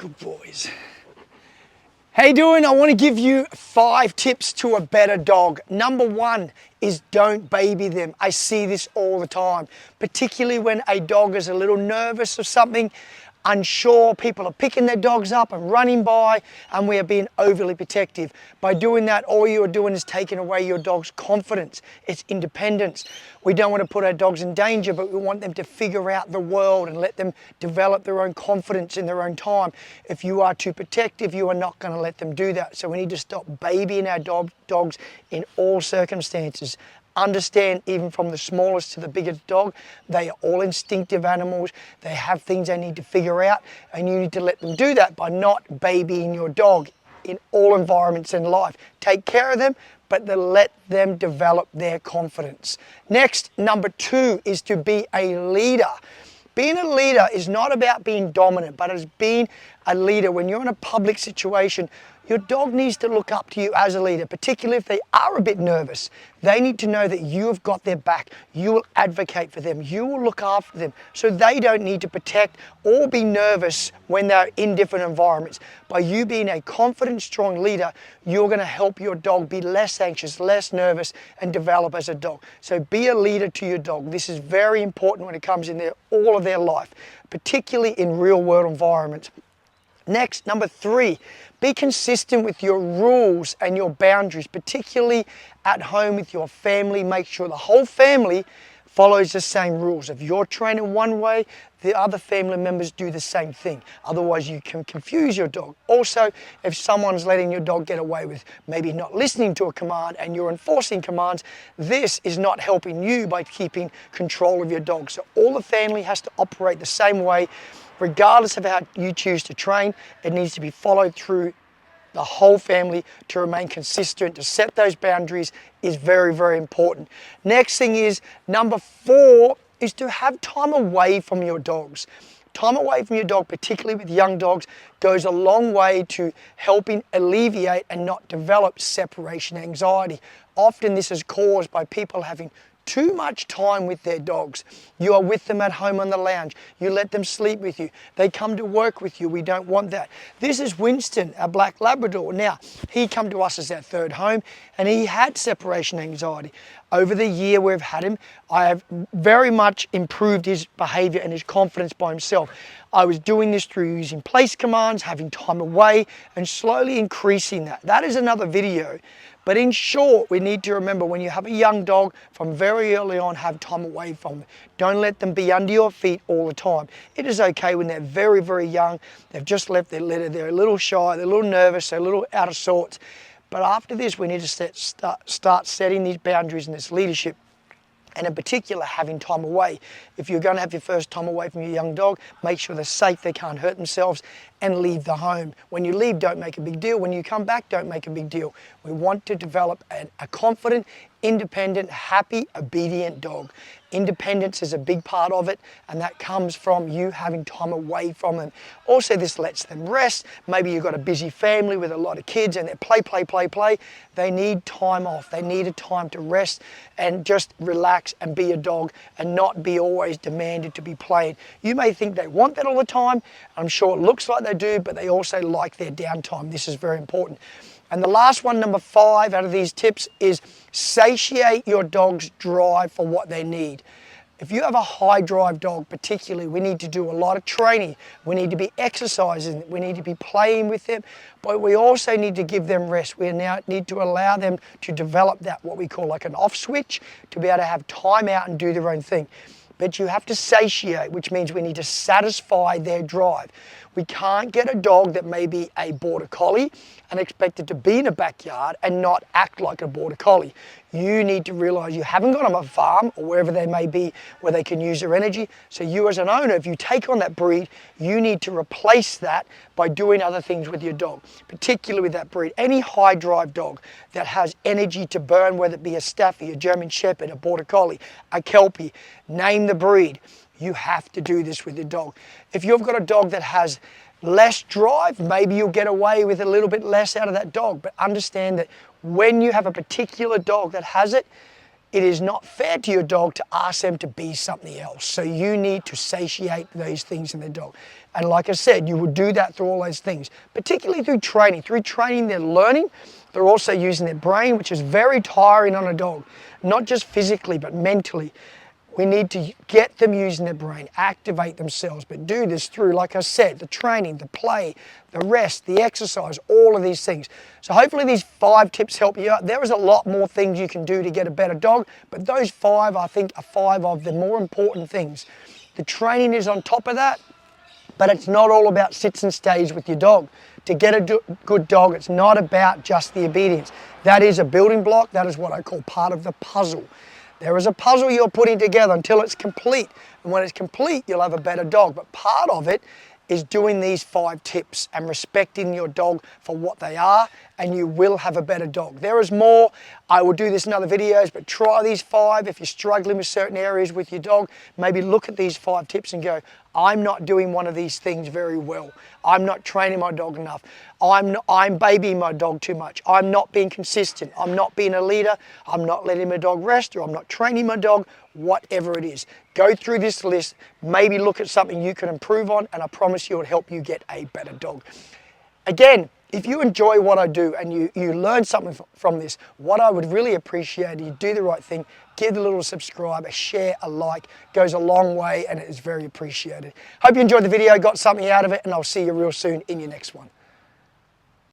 Good boys. How you doing? I want to give you 5 tips to a better dog. Number 1 is don't baby them. I see this all the time, particularly when a dog is a little nervous or something, unsure. People are picking their dogs up and running by, and we are being overly protective. By doing that, all you are doing is taking away your dog's confidence, its independence. We don't want to put our dogs in danger, but we want them to figure out the world and let them develop their own confidence in their own time. If you are too protective, you are not going to let them do that. So we need to stop babying our dogs in all circumstances. Understand, even from the smallest to the biggest dog, they are all instinctive animals. They have things they need to figure out, and you need to let them do that by not babying your dog in all environments in life. Take care of them, but then let them develop their confidence. Next, number 2 is to be a leader. Being a leader is not about being dominant, but it's being a leader. When you're in a public situation, your dog needs to look up to you as a leader, particularly if they are a bit nervous. They need to know that you have got their back. You will advocate for them. You will look after them, so they don't need to protect or be nervous when they're in different environments. By you being a confident, strong leader, you're going to help your dog be less anxious, less nervous, and develop as a dog. So be a leader to your dog. This is very important when it comes in all of their life, particularly in real world environments. Next, number 3, be consistent with your rules and your boundaries, particularly at home with your family. Make sure the whole family follows the same rules. If you're training one way, the other family members do the same thing. Otherwise, you can confuse your dog. Also, if someone's letting your dog get away with maybe not listening to a command and you're enforcing commands, this is not helping you by keeping control of your dog. So all the family has to operate the same way. Regardless of how you choose to train, it needs to be followed through the whole family to remain consistent. To set those boundaries is very, very important. Next thing is, number 4 is to have time away from your dogs. Time away from your dog, particularly with young dogs, goes a long way to helping alleviate and not develop separation anxiety. Often this is caused by people having too much time with their dogs. You are with them at home on the lounge. You let them sleep with you. They come to work with you. We don't want that. This is Winston, a black Labrador. Now, he come to us as our 3rd home, and he had separation anxiety. Over the year we've had him, I have very much improved his behavior and his confidence by himself. I was doing this through using place commands, having time away, and slowly increasing that. That is another video. But in short, we need to remember, when you have a young dog, from very early on, have time away from them. Don't let them be under your feet all the time. It is okay when they're very, very young. They've just left their litter. They're a little shy. They're a little nervous. They're a little out of sorts. But after this, we need to start setting these boundaries and this leadership. And in particular, having time away. If you're going to have your first time away from your young dog, make sure they're safe, they can't hurt themselves, and leave the home. When you leave, don't make a big deal. When you come back, don't make a big deal. We want to develop a confident, independent, happy, obedient dog. Independence is a big part of it, and that comes from you having time away from them. Also, this lets them rest. Maybe you've got a busy family with a lot of kids and they're play. They need time off. They need a time to rest and just relax and be a dog and not be always demanded to be played. You may think they want that all the time. I'm sure it looks like they do, but they also like their downtime. This is very important. And the last one, number 5 out of these tips, is satiate your dog's drive for what they need. If you have a high drive dog particularly, we need to do a lot of training. We need to be exercising. We need to be playing with them. But we also need to give them rest. We now need to allow them to develop that, what we call like an off switch, to be able to have time out and do their own thing. But you have to satiate, which means we need to satisfy their drive. We can't get a dog that may be a border collie and expect it to be in a backyard and not act like a border collie. You need to realize you haven't got them on a farm or wherever they may be where they can use their energy. So you as an owner, if you take on that breed, you need to replace that by doing other things with your dog, particularly with that breed. Any high drive dog that has energy to burn, whether it be a Staffy, a German Shepherd, a border collie, a Kelpie, name the breed. You have to do this with your dog. If you've got a dog that has less drive, maybe you'll get away with a little bit less out of that dog. But understand that when you have a particular dog that has it, it is not fair to your dog to ask them to be something else. So you need to satiate those things in the dog. And like I said, you will do that through all those things, particularly through training. Through training, they're learning. They're also using their brain, which is very tiring on a dog, not just physically, but mentally. We need to get them using their brain, activate themselves, but do this through, like I said, the training, the play, the rest, the exercise, all of these things. So hopefully these 5 tips help you out. There is a lot more things you can do to get a better dog, but those 5, I think, are 5 of the more important things. The training is on top of that, but it's not all about sits and stays with your dog. To get a good dog, it's not about just the obedience. That is a building block. That is what I call part of the puzzle. There is a puzzle you're putting together until it's complete. And when it's complete, you'll have a better dog. But part of it is doing these 5 tips and respecting your dog for what they are, and you will have a better dog. There is more. I will do this in other videos, but try these 5. If you're struggling with certain areas with your dog, maybe look at these 5 tips and go, I'm not doing one of these things very well. I'm not training my dog enough. I'm babying my dog too much. I'm not being consistent. I'm not being a leader. I'm not letting my dog rest, or I'm not training my dog, whatever it is. Go through this list, maybe look at something you can improve on, and I promise you it'll help you get a better dog. Again, if you enjoy what I do and you learn something from this, what I would really appreciate is you do the right thing, give the little subscribe, a share, a like, goes a long way and it is very appreciated. Hope you enjoyed the video, got something out of it, and I'll see you real soon in your next one.